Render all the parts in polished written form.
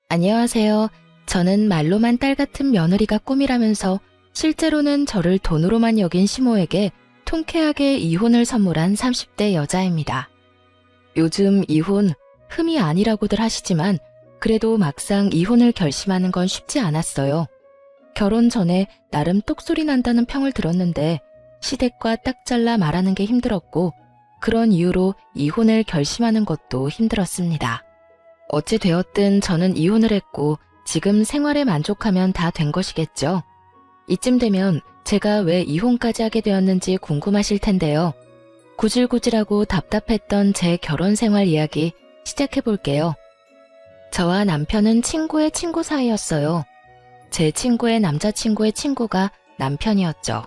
안녕하세요. 저는 말로만 딸 같은 며느리가 꿈이라면서 실제로는 저를 돈으로만 여긴 시모에게 통쾌하게 이혼을 선물한 30대 여자입니다. 요즘 이혼 흠이 아니라고들 하시지만 그래도 막상 이혼을 결심하는 건 쉽지 않았어요. 결혼 전에 나름 똑소리 난다는 평을 들었는데 시댁과 딱 잘라 말하는 게 힘들었고 그런 이유로 이혼을 결심하는 것도 힘들었습니다. 어찌 되었든 저는 이혼을 했고 지금 생활에 만족하면 다 된 것이겠죠. 이쯤 되면 제가 왜 이혼까지 하게 되었는지 궁금하실 텐데요. 구질구질하고 답답했던 제 결혼 생활 이야기 시작해 볼게요. 저와 남편은 친구의 친구 사이였어요. 제 친구의 남자친구의 친구가 남편이었죠.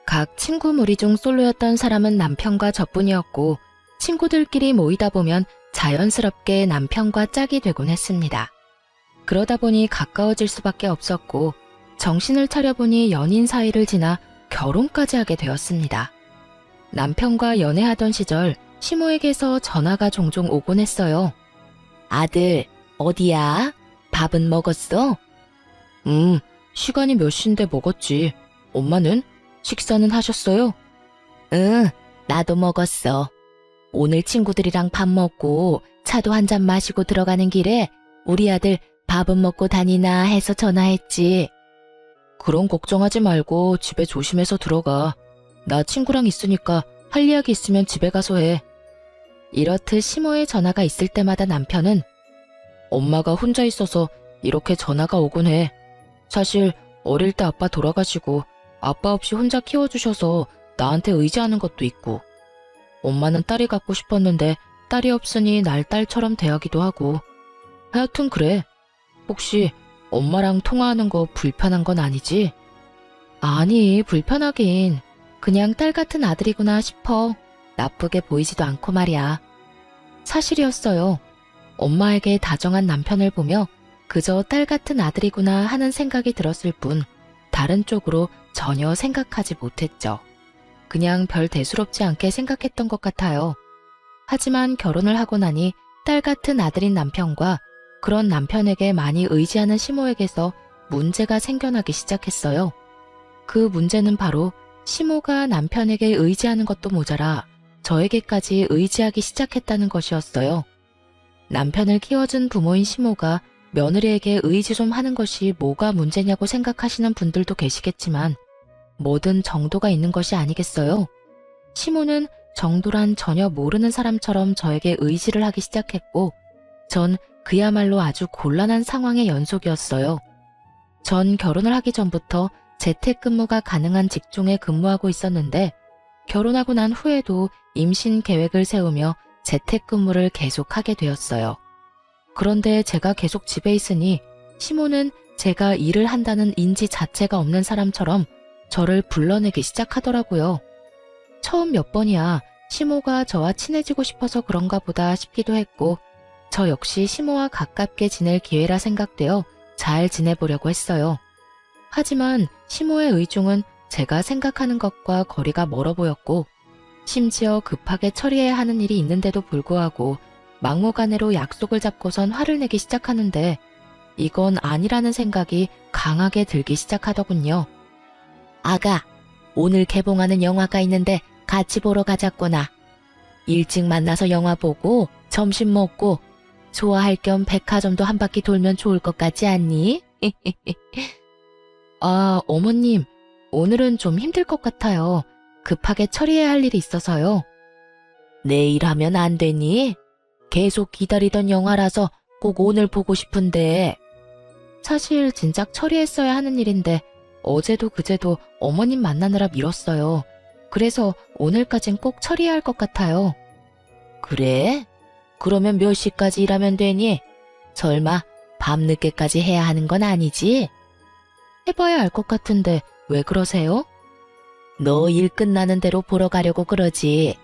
각 친구 무리 중 솔로였던 사람은 남편과 저뿐이었고 친구들끼리 모이다 보면 자연스럽게 남편과 짝이 되곤 했습니다. 그러다 보니 가까워질 수밖에 없었고 정신을 차려보니 연인 사이를 지나 결혼까지 하게 되었습니다. 남편과 연애하던 시절 시모에게서 전화가 종종 오곤 했어요. 아들, 어디야? 밥은 먹었어? 시간이 몇 시인데 먹었지. 엄마는? 식사는 하셨어요? 응, 나도 먹었어. 오늘 친구들이랑 밥 먹고 차도 한 잔 마시고 들어가는 길에 우리 아들 밥은 먹고 다니나 해서 전화했지. 그런 걱정하지 말고 집에 조심해서 들어가. 나 친구랑 있으니까 할 이야기 있으면 집에 가서 해. 이렇듯 시모의 전화가 있을 때마다 남편은 엄마가 혼자 있어서 이렇게 전화가 오곤 해. 사실 어릴 때 아빠 돌아가시고 아빠 없이 혼자 키워주셔서 나한테 의지하는 것도 있고 엄마는 딸이 갖고 싶었는데 딸이 없으니 날 딸처럼 대하기도 하고 하여튼 그래. 혹시 엄마랑 통화하는 거 불편한 건 아니지? 아니, 불편하긴. 그냥 딸 같은 아들이구나 싶어. 나쁘게 보이지도 않고 말이야. 사실이었어요. 엄마에게 다정한 남편을 보며 그저 딸 같은 아들이구나 하는 생각이 들었을 뿐 다른 쪽으로 전혀 생각하지 못했죠. 그냥 별 대수롭지 않게 생각했던 것 같아요. 하지만 결혼을 하고 나니 딸 같은 아들인 남편과 그런 남편에게 많이 의지하는 시모에게서 문제가 생겨나기 시작했어요. 그 문제는 바로 시모가 남편에게 의지하는 것도 모자라 저에게까지 의지하기 시작했다는 것이었어요. 남편을 키워준 부모인 시모가 며느리에게 의지 좀 하는 것이 뭐가 문제냐고 생각하시는 분들도 계시겠지만 뭐든 정도가 있는 것이 아니겠어요? 시모는 정도란 전혀 모르는 사람처럼 저에게 의지를 하기 시작했고 전 그야말로 아주 곤란한 상황의 연속이었어요. 전 결혼을 하기 전부터 재택근무가 가능한 직종에 근무하고 있었는데 결혼하고 난 후에도 임신 계획을 세우며 재택근무를 계속하게 되었어요. 그런데 제가 계속 집에 있으니 시모는 제가 일을 한다는 인지 자체가 없는 사람처럼 저를 불러내기 시작하더라고요. 처음 몇 번이야 시모가 저와 친해지고 싶어서 그런가 보다 싶기도 했고 저 역시 시모와 가깝게 지낼 기회라 생각되어 잘 지내보려고 했어요. 하지만 시모의 의중은 제가 생각하는 것과 거리가 멀어 보였고 심지어 급하게 처리해야 하는 일이 있는데도 불구하고 막무가내로 약속을 잡고선 화를 내기 시작하는데 이건 아니라는 생각이 강하게 들기 시작하더군요. 아가, 오늘 개봉하는 영화가 있는데 같이 보러 가자꾸나. 일찍 만나서 영화 보고 점심 먹고 좋아할 겸 백화점도 한 바퀴 돌면 좋을 것 같지 않니? 아, 어머님, 오늘은 좀 힘들 것 같아요. 급하게 처리해야 할 일이 있어서요. 내일 하면 안 되니? 계속 기다리던 영화라서 꼭 오늘 보고 싶은데. 사실 진작 처리했어야 하는 일인데 어제도 그제도 어머님 만나느라 미뤘어요. 그래서 오늘까진 꼭 처리해야 할 것 같아요. 그래? 그러면 몇 시까지 일하면 되니? 설마 밤늦게까지 해야 하는 건 아니지? 해봐야 알 것 같은데 왜 그러세요? 너 일 끝나는 대로 보러 가려고 그러지.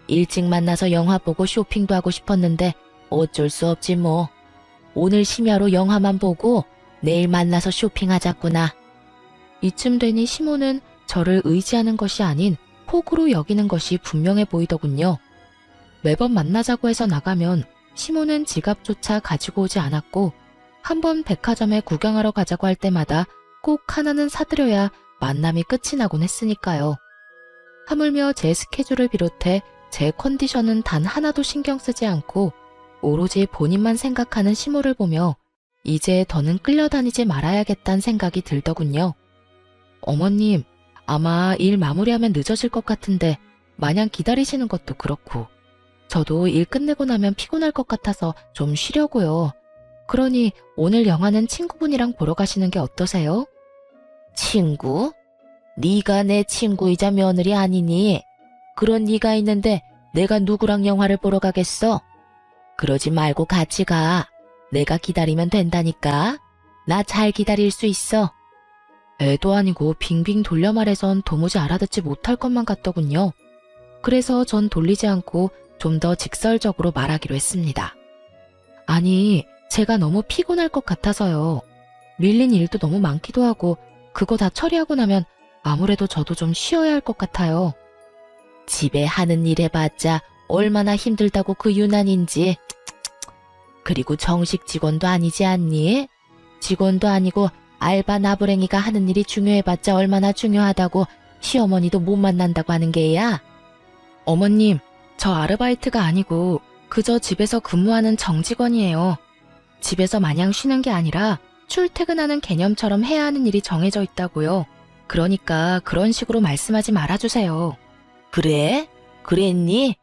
일찍 만나서 영화 보고 쇼핑도 하고 싶었는데 어쩔 수 없지 뭐. 오늘 심야로 영화만 보고 내일 만나서 쇼핑하자꾸나. 이쯤 되니 시모는 저를 의지하는 것이 아닌 호구로 여기는 것이 분명해 보이더군요. 매번 만나자고 해서 나가면 시모는 지갑조차 가지고 오지 않았고 한번 백화점에 구경하러 가자고 할 때마다 꼭 하나는 사드려야 만남이 끝이 나곤 했으니까요. 하물며 제 스케줄을 비롯해 제 컨디션은 단 하나도 신경 쓰지 않고 오로지 본인만 생각하는 시모를 보며 이제 더는 끌려다니지 말아야겠다는 생각이 들더군요. 어머님, 아마 일 마무리하면 늦어질 것 같은데 마냥 기다리시는 것도 그렇고 저도 일 끝내고 나면 피곤할 것 같아서 좀 쉬려고요. 그러니 오늘 영화는 친구분이랑 보러 가시는 게 어떠세요? 친구? 네가 내 친구이자 며느리 아니니? 그런 네가 있는데 내가 누구랑 영화를 보러 가겠어? 그러지 말고 같이 가. 내가 기다리면 된다니까. 나 잘 기다릴 수 있어. 애도 아니고 빙빙 돌려 말해선 도무지 알아듣지 못할 것만 같더군요. 그래서 전 돌리지 않고 좀 더 직설적으로 말하기로 했습니다. 아니, 제가 너무 피곤할 것 같아서요. 밀린 일도 너무 많기도 하고 그거 다 처리하고 나면 아무래도 저도 좀 쉬어야 할 것 같아요. 집에 하는 일 해봤자 얼마나 힘들다고 그 유난인지. 그리고 정식 직원도 아니지 않니? 직원도 아니고 알바 나부랭이가 하는 일이 중요해봤자 얼마나 중요하다고 시어머니도 못 만난다고 하는 게야? 어머님, 저 아르바이트가 아니고 그저 집에서 근무하는 정직원이에요. 집에서 마냥 쉬는 게 아니라 출퇴근하는 개념처럼 해야 하는 일이 정해져 있다고요. 그러니까 그런 식으로 말씀하지 말아주세요. 그래? 그랬니?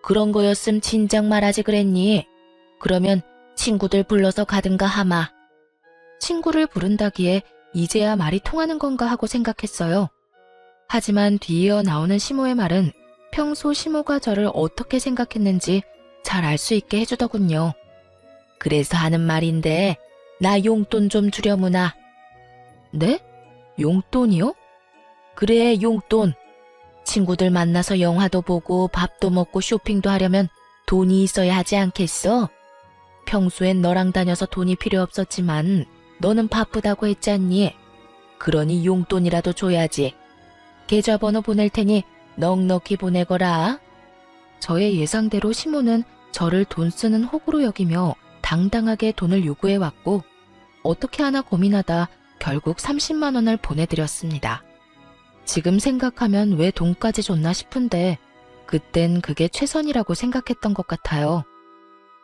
그런 거였음 진작 말하지 그랬니? 그러면 친구들 불러서 가든가 하마. 친구를 부른다기에 이제야 말이 통하는 건가 하고 생각했어요. 하지만 뒤이어 나오는 시모의 말은 평소 시모가 저를 어떻게 생각했는지 잘 알 수 있게 해주더군요. 그래서 하는 말인데 나 용돈 좀 주려무나. 네? 용돈이요? 그래, 용돈. 친구들 만나서 영화도 보고 밥도 먹고 쇼핑도 하려면 돈이 있어야 하지 않겠어? 평소엔 너랑 다녀서 돈이 필요 없었지만 너는 바쁘다고 했잖니. 그러니 용돈이라도 줘야지. 계좌번호 보낼 테니 넉넉히 보내거라. 저의 예상대로 시모는 저를 돈 쓰는 호구로 여기며 당당하게 돈을 요구해왔고 어떻게 하나 고민하다 결국 30만 원을 보내드렸습니다. 지금 생각하면 왜 돈까지 줬나 싶은데 그땐 그게 최선이라고 생각했던 것 같아요.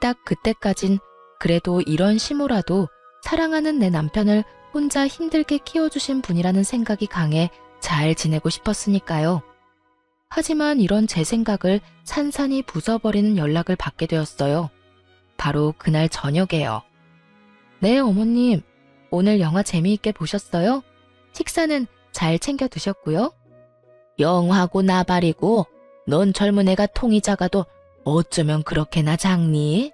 딱 그때까진 그래도 이런 시모라도 사랑하는 내 남편을 혼자 힘들게 키워주신 분이라는 생각이 강해 잘 지내고 싶었으니까요. 하지만 이런 제 생각을 산산이 부숴버리는 연락을 받게 되었어요. 바로 그날 저녁에요. 네, 어머님. 오늘 영화 재미있게 보셨어요? 식사는 잘 챙겨 드셨고요? 영하고 나발이고 넌 젊은 애가 통이 작아도 어쩌면 그렇게나 작니?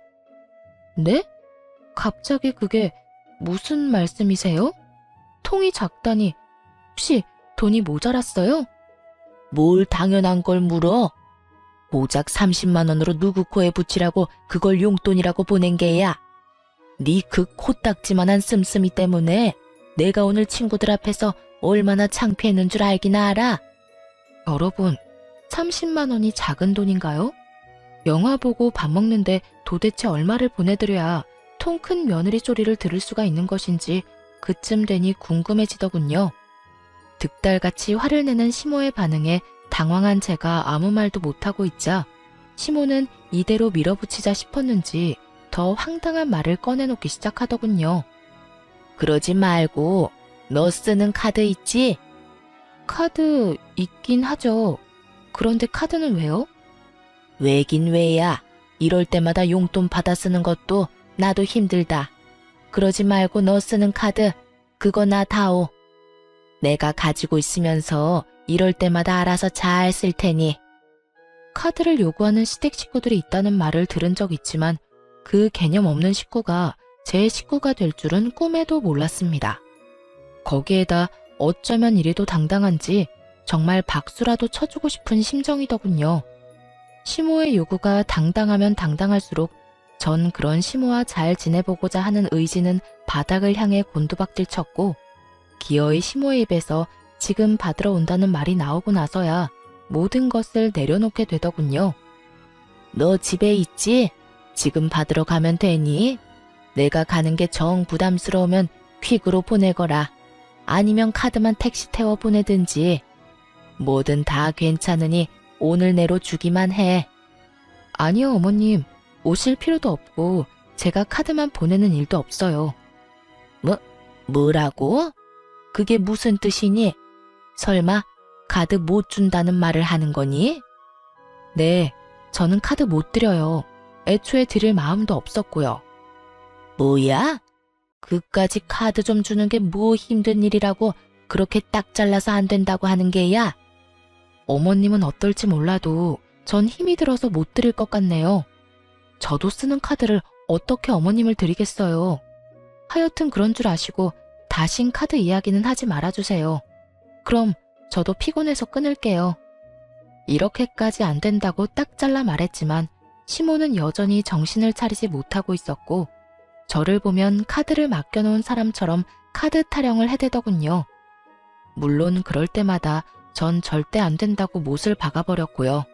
네? 갑자기 그게 무슨 말씀이세요? 통이 작다니 혹시 돈이 모자랐어요? 뭘 당연한 걸 물어? 고작 30만 원으로 누구 코에 붙이라고 그걸 용돈이라고 보낸 게야. 네 그 코딱지만한 씀씀이 때문에 내가 오늘 친구들 앞에서 얼마나 창피했는 줄 알기나 알아? 여러분, 30만 원이 작은 돈인가요? 영화 보고 밥 먹는데 도대체 얼마를 보내드려야 통 큰 며느리 소리를 들을 수가 있는 것인지 그쯤 되니 궁금해지더군요. 득달같이 화를 내는 시모의 반응에 당황한 제가 아무 말도 못하고 있자 시모는 이대로 밀어붙이자 싶었는지 더 황당한 말을 꺼내놓기 시작하더군요. 그러지 말고 너 쓰는 카드 있지? 카드 있긴 하죠. 그런데 카드는 왜요? 왜긴 왜야. 이럴 때마다 용돈 받아 쓰는 것도 나도 힘들다. 그러지 말고 너 쓰는 카드 그거 나 다오. 내가 가지고 있으면서 이럴 때마다 알아서 잘 쓸 테니. 카드를 요구하는 시댁 식구들이 있다는 말을 들은 적 있지만 그 개념 없는 식구가 제 식구가 될 줄은 꿈에도 몰랐습니다. 거기에다 어쩌면 이리도 당당한지 정말 박수라도 쳐주고 싶은 심정이더군요. 시모의 요구가 당당하면 당당할수록 전 그런 시모와 잘 지내보고자 하는 의지는 바닥을 향해 곤두박질 쳤고 기어이 시모의 입에서 지금 받으러 온다는 말이 나오고 나서야 모든 것을 내려놓게 되더군요. 너 집에 있지? 지금 받으러 가면 되니? 내가 가는 게 정 부담스러우면 퀵으로 보내거라. 아니면 카드만 택시 태워 보내든지. 뭐든 다 괜찮으니 오늘 내로 주기만 해. 아니요, 어머님. 오실 필요도 없고 제가 카드만 보내는 일도 없어요. 뭐라고? 그게 무슨 뜻이니? 설마 카드 못 준다는 말을 하는 거니? 네, 저는 카드 못 드려요. 애초에 드릴 마음도 없었고요. 뭐야? 그까지 카드 좀 주는 게 뭐 힘든 일이라고 그렇게 딱 잘라서 안 된다고 하는 게야? 어머님은 어떨지 몰라도 전 힘이 들어서 못 드릴 것 같네요. 저도 쓰는 카드를 어떻게 어머님을 드리겠어요. 하여튼 그런 줄 아시고 다신 카드 이야기는 하지 말아주세요. 그럼 저도 피곤해서 끊을게요. 이렇게까지 안 된다고 딱 잘라 말했지만 시모는 여전히 정신을 차리지 못하고 있었고 저를 보면 카드를 맡겨놓은 사람처럼 카드 타령을 해대더군요. 물론 그럴 때마다 전 절대 안 된다고 못을 박아버렸고요.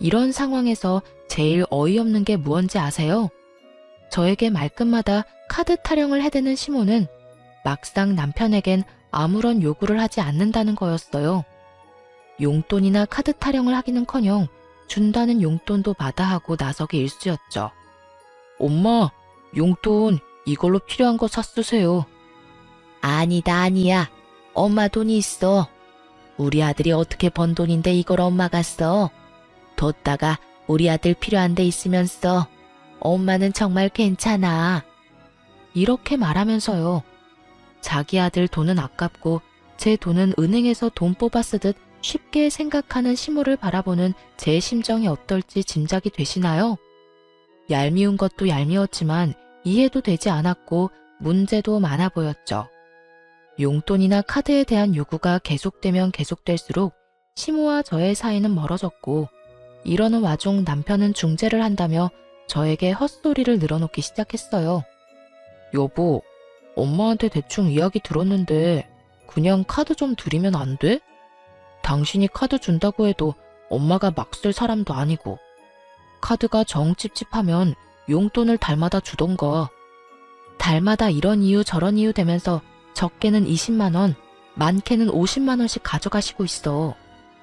이런 상황에서 제일 어이없는 게 무언지 아세요? 저에게 말끝마다 카드 타령을 해대는 시모는 막상 남편에겐 아무런 요구를 하지 않는다는 거였어요. 용돈이나 카드 타령을 하기는커녕 준다는 용돈도 마다하고 나서기 일쑤였죠. 엄마, 용돈 이걸로 필요한 거 샀으세요. 아니야. 엄마 돈이 있어. 우리 아들이 어떻게 번 돈인데 이걸 엄마가 써. 뒀다가 우리 아들 필요한 데 있으면 써. 엄마는 정말 괜찮아. 이렇게 말하면서요. 자기 아들 돈은 아깝고 제 돈은 은행에서 돈 뽑아 쓰듯 쉽게 생각하는 시모를 바라보는 제 심정이 어떨지 짐작이 되시나요? 얄미운 것도 얄미웠지만 이해도 되지 않았고 문제도 많아 보였죠. 용돈이나 카드에 대한 요구가 계속되면 계속될수록 시모와 저의 사이는 멀어졌고 이러는 와중 남편은 중재를 한다며 저에게 헛소리를 늘어놓기 시작했어요. 여보, 엄마한테 대충 이야기 들었는데 그냥 카드 좀 드리면 안 돼? 당신이 카드 준다고 해도 엄마가 막 쓸 사람도 아니고 카드가 정 찝찝하면 용돈을 달마다 주던가. 달마다 이런 이유 저런 이유 되면서 적게는 20만 원, 많게는 50만 원씩 가져가시고 있어.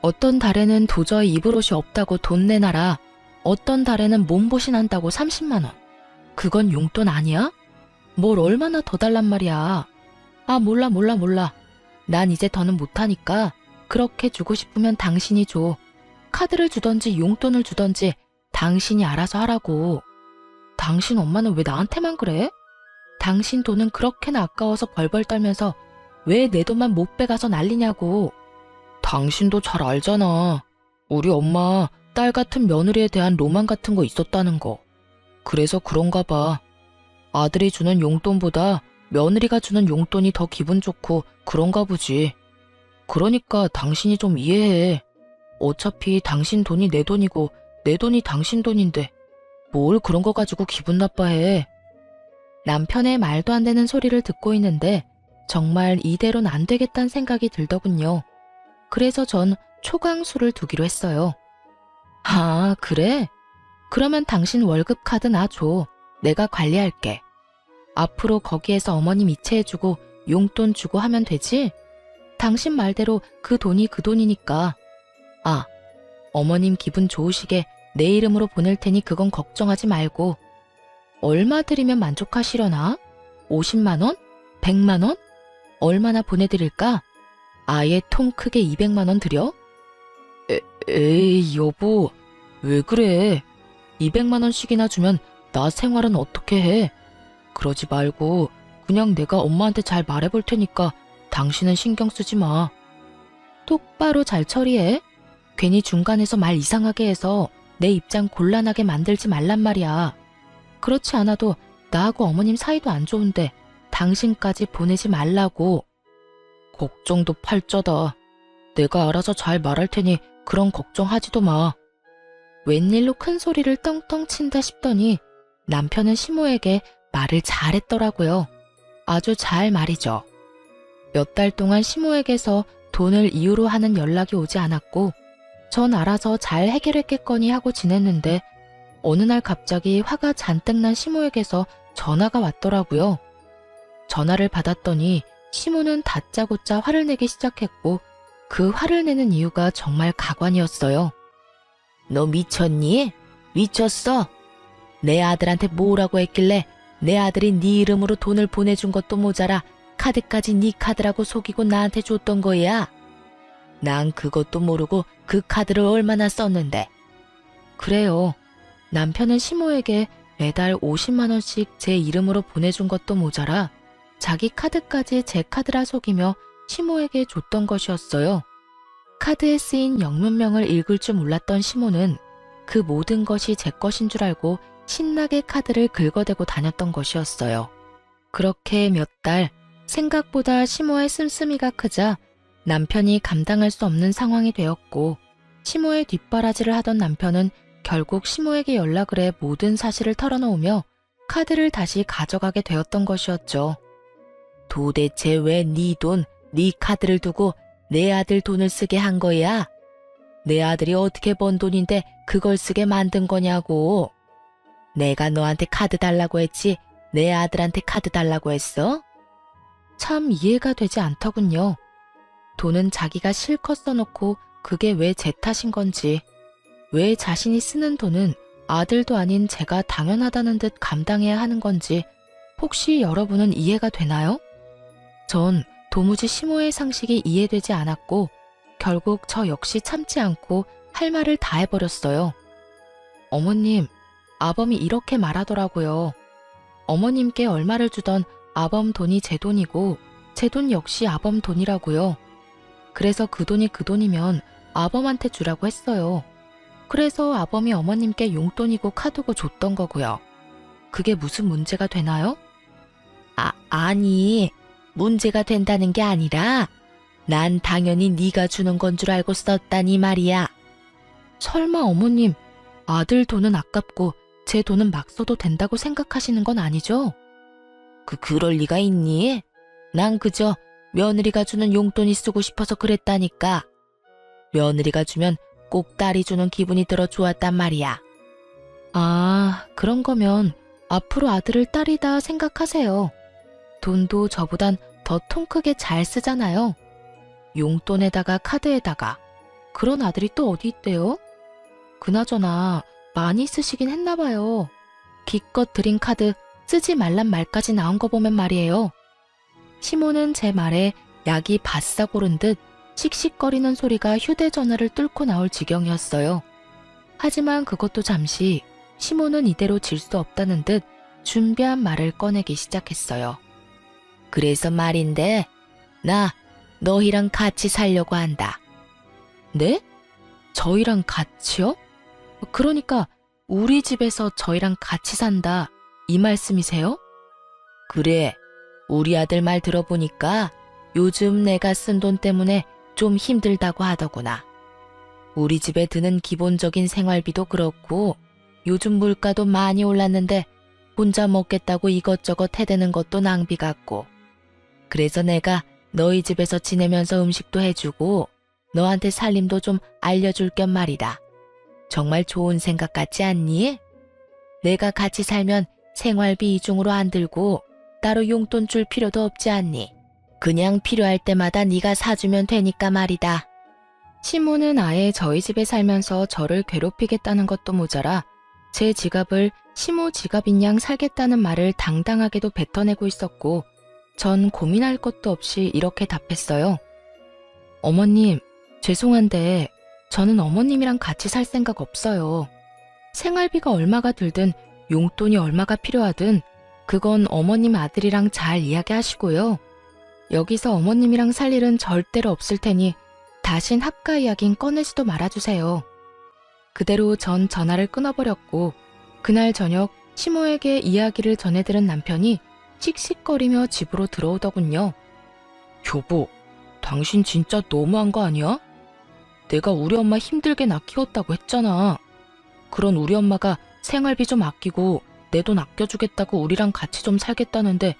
어떤 달에는 도저히 입을 옷이 없다고 돈 내놔라. 어떤 달에는 몸보신 한다고 30만 원. 그건 용돈 아니야? 뭘 얼마나 더 달란 말이야. 아, 몰라. 난 이제 더는 못하니까 그렇게 주고 싶으면 당신이 줘. 카드를 주던지 용돈을 주던지 당신이 알아서 하라고. 당신 엄마는 왜 나한테만 그래? 당신 돈은 그렇게나 아까워서 벌벌 떨면서 왜 내 돈만 못 빼가서 난리냐고. 당신도 잘 알잖아. 우리 엄마 딸 같은 며느리에 대한 로망 같은 거 있었다는 거. 그래서 그런가 봐. 아들이 주는 용돈보다 며느리가 주는 용돈이 더 기분 좋고 그런가 보지. 그러니까 당신이 좀 이해해. 어차피 당신 돈이 내 돈이고 내 돈이 당신 돈인데 뭘 그런 거 가지고 기분 나빠해. 남편의 말도 안 되는 소리를 듣고 있는데 정말 이대로는 안 되겠다는 생각이 들더군요. 그래서 전 초강수를 두기로 했어요. 아, 그래? 그러면 당신 월급 카드 나 줘. 내가 관리할게. 앞으로 거기에서 어머님 이체해주고 용돈 주고 하면 되지? 당신 말대로 그 돈이 그 돈이니까. 아, 어머님 기분 좋으시게 내 이름으로 보낼 테니 그건 걱정하지 말고. 얼마 드리면 만족하시려나? 50만 원? 100만 원? 얼마나 보내드릴까? 아예 통 크게 200만 원 드려? 에이, 여보, 왜 그래? 200만 원씩이나 주면 나 생활은 어떻게 해? 그러지 말고 그냥 내가 엄마한테 잘 말해볼 테니까 당신은 신경 쓰지 마. 똑바로 잘 처리해. 괜히 중간에서 말 이상하게 해서 내 입장 곤란하게 만들지 말란 말이야. 그렇지 않아도 나하고 어머님 사이도 안 좋은데 당신까지 보내지 말라고. 걱정도 팔자다. 내가 알아서 잘 말할 테니 그런 걱정하지도 마. 웬일로 큰 소리를 떵떵 친다 싶더니 남편은 시모에게 말을 잘했더라고요. 아주 잘 말이죠. 몇 달 동안 시모에게서 돈을 이유로 하는 연락이 오지 않았고 전 알아서 잘 해결했겠거니 하고 지냈는데 어느 날 갑자기 화가 잔뜩 난 시모에게서 전화가 왔더라고요. 전화를 받았더니 시모는 다짜고짜 화를 내기 시작했고 그 화를 내는 이유가 정말 가관이었어요. 너 미쳤니? 미쳤어? 내 아들한테 뭐라고 했길래 내 아들이 네 이름으로 돈을 보내준 것도 모자라 카드까지 네 카드라고 속이고 나한테 줬던 거야. 난 그것도 모르고 그 카드를 얼마나 썼는데. 그래요. 남편은 시모에게 매달 50만 원씩 제 이름으로 보내준 것도 모자라 자기 카드까지 제 카드라 속이며 시모에게 줬던 것이었어요. 카드에 쓰인 영문명을 읽을 줄 몰랐던 시모는 그 모든 것이 제 것인 줄 알고 신나게 카드를 긁어대고 다녔던 것이었어요. 그렇게 몇 달, 생각보다 시모의 씀씀이가 크자 남편이 감당할 수 없는 상황이 되었고 시모의 뒷바라지를 하던 남편은 결국 시모에게 연락을 해 모든 사실을 털어놓으며 카드를 다시 가져가게 되었던 것이었죠. 도대체 왜 네 돈, 네 카드를 두고 내 아들 돈을 쓰게 한 거야? 내 아들이 어떻게 번 돈인데 그걸 쓰게 만든 거냐고. 내가 너한테 카드 달라고 했지 내 아들한테 카드 달라고 했어? 참 이해가 되지 않더군요. 돈은 자기가 실컷 써놓고 그게 왜 제 탓인 건지, 왜 자신이 쓰는 돈은 아들도 아닌 제가 당연하다는 듯 감당해야 하는 건지 혹시 여러분은 이해가 되나요? 전 도무지 시모의 상식이 이해되지 않았고 결국 저 역시 참지 않고 할 말을 다 해버렸어요. 어머님, 아범이 이렇게 말하더라고요. 어머님께 얼마를 주던 아범 돈이 제 돈이고 제 돈 역시 아범 돈이라고요. 그래서 그 돈이 그 돈이면 아범한테 주라고 했어요. 그래서 아범이 어머님께 용돈이고 카드고 줬던 거고요. 그게 무슨 문제가 되나요? 아니, 문제가 된다는 게 아니라 난 당연히 네가 주는 건 줄 알고 썼다니 말이야. 설마 어머님, 아들 돈은 아깝고 제 돈은 막 써도 된다고 생각하시는 건 아니죠? 그럴 리가 있니? 난 그저 며느리가 주는 용돈이 쓰고 싶어서 그랬다니까. 며느리가 주면 꼭 딸이 주는 기분이 들어 좋았단 말이야. 아, 그런 거면 앞으로 아들을 딸이다 생각하세요. 돈도 저보단 더 통 크게 잘 쓰잖아요. 용돈에다가 카드에다가. 그런 아들이 또 어디 있대요? 그나저나 많이 쓰시긴 했나 봐요. 기껏 드린 카드 쓰지 말란 말까지 나온 거 보면 말이에요. 시모는 제 말에 약이 바싹 오른 듯 씩씩거리는 소리가 휴대전화를 뚫고 나올 지경이었어요. 하지만 그것도 잠시 시모는 이대로 질 수 없다는 듯 준비한 말을 꺼내기 시작했어요. 그래서 말인데 나 너희랑 같이 살려고 한다. 네? 저희랑 같이요? 그러니까 우리 집에서 저희랑 같이 산다 이 말씀이세요? 그래, 우리 아들 말 들어보니까 요즘 내가 쓴 돈 때문에 좀 힘들다고 하더구나. 우리 집에 드는 기본적인 생활비도 그렇고 요즘 물가도 많이 올랐는데 혼자 먹겠다고 이것저것 해대는 것도 낭비 같고. 그래서 내가 너희 집에서 지내면서 음식도 해주고 너한테 살림도 좀 알려줄 겸 말이다. 정말 좋은 생각 같지 않니? 내가 같이 살면 생활비 이중으로 안 들고 따로 용돈 줄 필요도 없지 않니? 그냥 필요할 때마다 네가 사주면 되니까 말이다. 시모는 아예 저희 집에 살면서 저를 괴롭히겠다는 것도 모자라 제 지갑을 시모 지갑인 양 살겠다는 말을 당당하게도 뱉어내고 있었고 전 고민할 것도 없이 이렇게 답했어요. 어머님, 죄송한데 저는 어머님이랑 같이 살 생각 없어요. 생활비가 얼마가 들든 용돈이 얼마가 필요하든 그건 어머님 아들이랑 잘 이야기하시고요. 여기서 어머님이랑 살 일은 절대로 없을 테니 다신 합가 이야긴 꺼내지도 말아주세요. 그대로 전 전화를 끊어버렸고 그날 저녁 시모에게 이야기를 전해들은 남편이 씩씩거리며 집으로 들어오더군요. 여보, 당신 진짜 너무한 거 아니야? 내가 우리 엄마 힘들게 낳 키웠다고 했잖아. 그런 우리 엄마가 생활비 좀 아끼고 내 돈 아껴주겠다고 우리랑 같이 좀 살겠다는데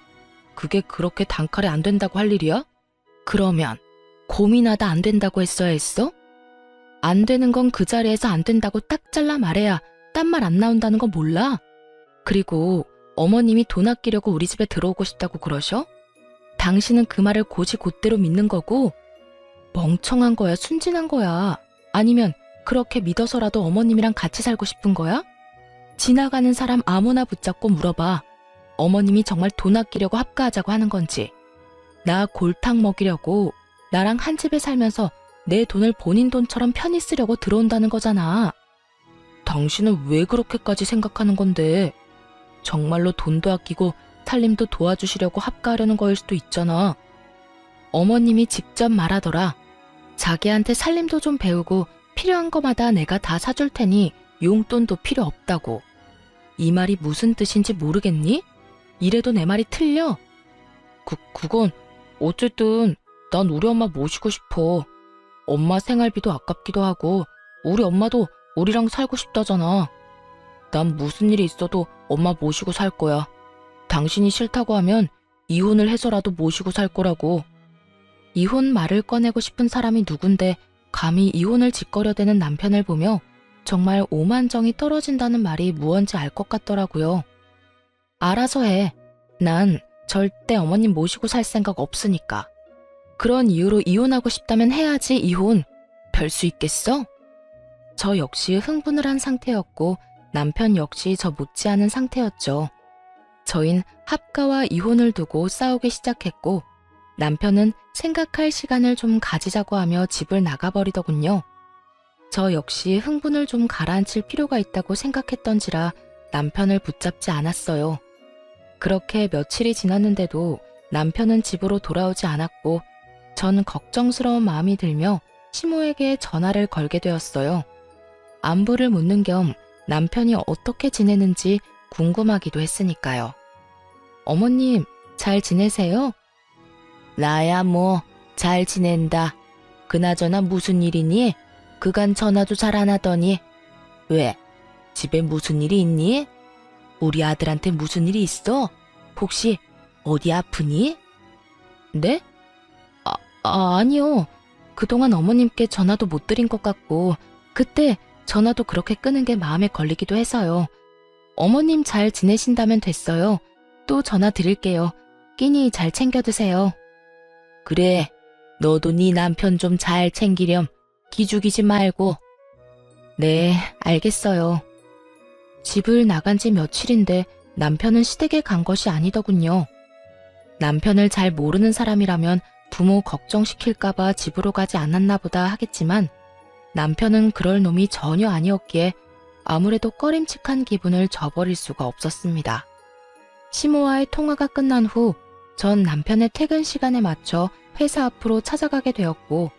그게 그렇게 단칼에 안 된다고 할 일이야? 그러면 고민하다 안 된다고 했어야 했어? 안 되는 건 그 자리에서 안 된다고 딱 잘라 말해야 딴 말 안 나온다는 거 몰라? 그리고 어머님이 돈 아끼려고 우리 집에 들어오고 싶다고 그러셔? 당신은 그 말을 곧이곧대로 믿는 거고 멍청한 거야, 순진한 거야? 아니면 그렇게 믿어서라도 어머님이랑 같이 살고 싶은 거야? 지나가는 사람 아무나 붙잡고 물어봐. 어머님이 정말 돈 아끼려고 합가하자고 하는 건지, 나 골탕 먹이려고 나랑 한 집에 살면서 내 돈을 본인 돈처럼 편히 쓰려고 들어온다는 거잖아. 당신은 왜 그렇게까지 생각하는 건데? 정말로 돈도 아끼고 살림도 도와주시려고 합가하려는 거일 수도 있잖아. 어머님이 직접 말하더라. 자기한테 살림도 좀 배우고 필요한 거마다 내가 다 사줄 테니 용돈도 필요 없다고. 이 말이 무슨 뜻인지 모르겠니? 이래도 내 말이 틀려? 그건 어쨌든 난 우리 엄마 모시고 싶어. 엄마 생활비도 아깝기도 하고 우리 엄마도 우리랑 살고 싶다잖아. 난 무슨 일이 있어도 엄마 모시고 살 거야. 당신이 싫다고 하면 이혼을 해서라도 모시고 살 거라고. 이혼 말을 꺼내고 싶은 사람이 누군데 감히 이혼을 짓거려대는 남편을 보며 정말 오만정이 떨어진다는 말이 무언지 알 것 같더라고요. 알아서 해. 난 절대 어머님 모시고 살 생각 없으니까. 그런 이유로 이혼하고 싶다면 해야지, 이혼. 별 수 있겠어? 저 역시 흥분을 한 상태였고 남편 역시 저 못지않은 상태였죠. 저흰 합가와 이혼을 두고 싸우기 시작했고 남편은 생각할 시간을 좀 가지자고 하며 집을 나가버리더군요. 저 역시 흥분을 좀 가라앉힐 필요가 있다고 생각했던지라 남편을 붙잡지 않았어요. 그렇게 며칠이 지났는데도 남편은 집으로 돌아오지 않았고 전 걱정스러운 마음이 들며 시모에게 전화를 걸게 되었어요. 안부를 묻는 겸 남편이 어떻게 지내는지 궁금하기도 했으니까요. 어머님, 잘 지내세요? 나야 뭐 잘 지낸다. 그나저나 무슨 일이니? 그간 전화도 잘 안 하더니. 왜? 집에 무슨 일이 있니? 우리 아들한테 무슨 일이 있어? 혹시 어디 아프니? 네? 아니요. 그동안 어머님께 전화도 못 드린 것 같고 그때 전화도 그렇게 끄는 게 마음에 걸리기도 해서요. 어머님 잘 지내신다면 됐어요. 또 전화 드릴게요. 끼니 잘 챙겨 드세요. 그래, 너도 네 남편 좀 잘 챙기렴. 기죽이지 말고. 네, 알겠어요. 집을 나간 지 며칠인데 남편은 시댁에 간 것이 아니더군요. 남편을 잘 모르는 사람이라면 부모 걱정시킬까봐 집으로 가지 않았나 보다 하겠지만 남편은 그럴 놈이 전혀 아니었기에 아무래도 꺼림칙한 기분을 저버릴 수가 없었습니다. 시모와의 통화가 끝난 후 전 남편의 퇴근 시간에 맞춰 회사 앞으로 찾아가게 되었고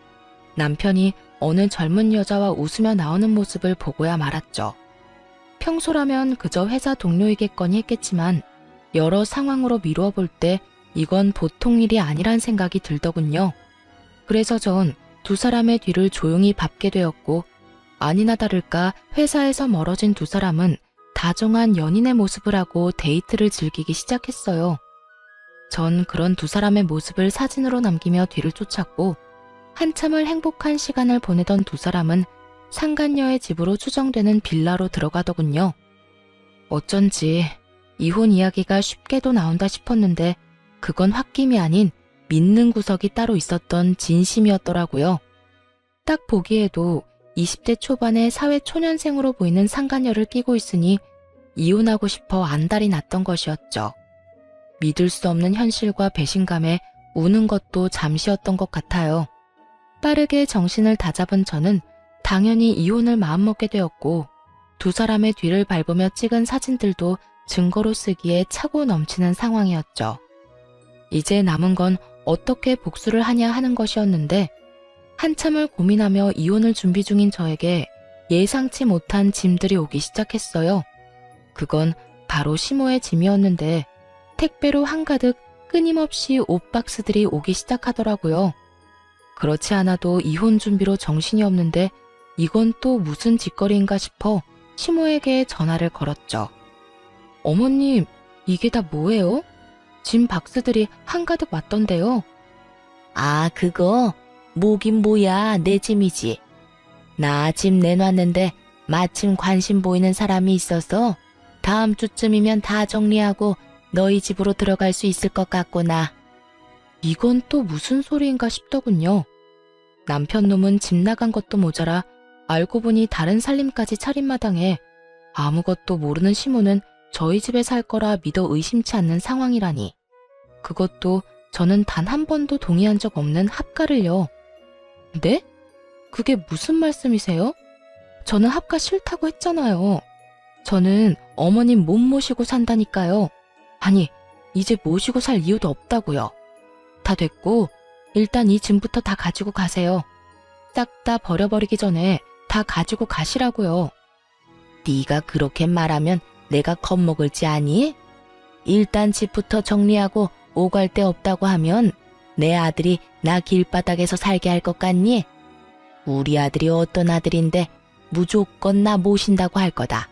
남편이 어느 젊은 여자와 웃으며 나오는 모습을 보고야 말았죠. 평소라면 그저 회사 동료이겠거니 했겠지만 여러 상황으로 미루어 볼 때 이건 보통 일이 아니란 생각이 들더군요. 그래서 전 두 사람의 뒤를 조용히 밟게 되었고 아니나 다를까 회사에서 멀어진 두 사람은 다정한 연인의 모습을 하고 데이트를 즐기기 시작했어요. 전 그런 두 사람의 모습을 사진으로 남기며 뒤를 쫓았고 한참을 행복한 시간을 보내던 두 사람은 상간녀의 집으로 추정되는 빌라로 들어가더군요. 어쩐지 이혼 이야기가 쉽게도 나온다 싶었는데 그건 홧김이 아닌 믿는 구석이 따로 있었던 진심이었더라고요. 딱 보기에도 20대 초반의 사회 초년생으로 보이는 상간녀를 끼고 있으니 이혼하고 싶어 안달이 났던 것이었죠. 믿을 수 없는 현실과 배신감에 우는 것도 잠시였던 것 같아요. 빠르게 정신을 다잡은 저는 당연히 이혼을 마음먹게 되었고 두 사람의 뒤를 밟으며 찍은 사진들도 증거로 쓰기에 차고 넘치는 상황이었죠. 이제 남은 건 어떻게 복수를 하냐 하는 것이었는데 한참을 고민하며 이혼을 준비 중인 저에게 예상치 못한 짐들이 오기 시작했어요. 그건 바로 시모의 짐이었는데 택배로 한가득 끊임없이 옷 박스들이 오기 시작하더라고요. 그렇지 않아도 이혼 준비로 정신이 없는데 이건 또 무슨 짓거리인가 싶어 시모에게 전화를 걸었죠. 어머님, 이게 다 뭐예요? 짐 박스들이 한가득 왔던데요. 아, 그거? 뭐긴 뭐야, 내 짐이지. 나 짐 내놨는데 마침 관심 보이는 사람이 있어서 다음 주쯤이면 다 정리하고 너희 집으로 들어갈 수 있을 것 같구나. 이건 또 무슨 소리인가 싶더군요. 남편 놈은 집 나간 것도 모자라 알고 보니 다른 살림까지 차린 마당에 아무것도 모르는 시모는 저희 집에 살 거라 믿어 의심치 않는 상황이라니. 그것도 저는 단 한 번도 동의한 적 없는 합가를요. 네? 그게 무슨 말씀이세요? 저는 합가 싫다고 했잖아요. 저는 어머님 못 모시고 산다니까요. 아니, 이제 모시고 살 이유도 없다고요. 다 됐고 일단 이 짐부터 다 가지고 가세요. 싹 다 버려버리기 전에 다 가지고 가시라고요. 네가 그렇게 말하면 내가 겁먹을지 아니? 일단 집부터 정리하고 오갈 데 없다고 하면 내 아들이 나 길바닥에서 살게 할 것 같니? 우리 아들이 어떤 아들인데 무조건 나 모신다고 할 거다.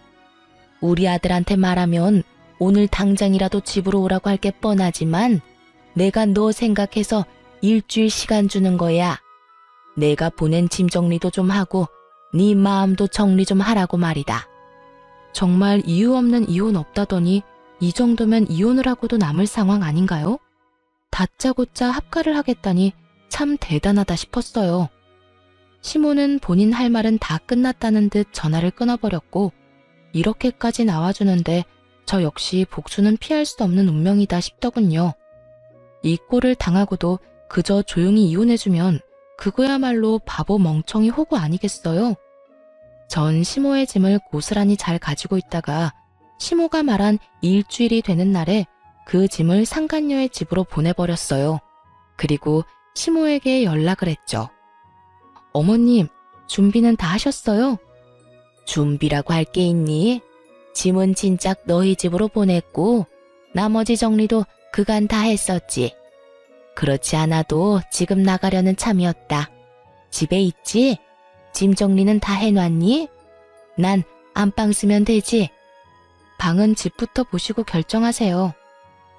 우리 아들한테 말하면 오늘 당장이라도 집으로 오라고 할 게 뻔하지만 내가 너 생각해서 일주일 시간 주는 거야. 내가 보낸 짐 정리도 좀 하고 네 마음도 정리 좀 하라고 말이다. 정말 이유 없는 이혼 없다더니 이 정도면 이혼을 하고도 남을 상황 아닌가요? 다짜고짜 합가를 하겠다니 참 대단하다 싶었어요. 시모는 본인 할 말은 다 끝났다는 듯 전화를 끊어버렸고 이렇게까지 나와주는데 저 역시 복수는 피할 수 없는 운명이다 싶더군요. 이 꼴을 당하고도 그저 조용히 이혼해주면 그거야말로 바보 멍청이 호구 아니겠어요? 전 시모의 짐을 고스란히 잘 가지고 있다가 시모가 말한 일주일이 되는 날에 그 짐을 상간녀의 집으로 보내버렸어요. 그리고 시모에게 연락을 했죠. 어머님, 준비는 다 하셨어요? 준비라고 할 게 있니? 짐은 진작 너희 집으로 보냈고 나머지 정리도 그간 다 했었지. 그렇지 않아도 지금 나가려는 참이었다. 집에 있지? 짐 정리는 다 해놨니? 난 안방 쓰면 되지? 방은 집부터 보시고 결정하세요.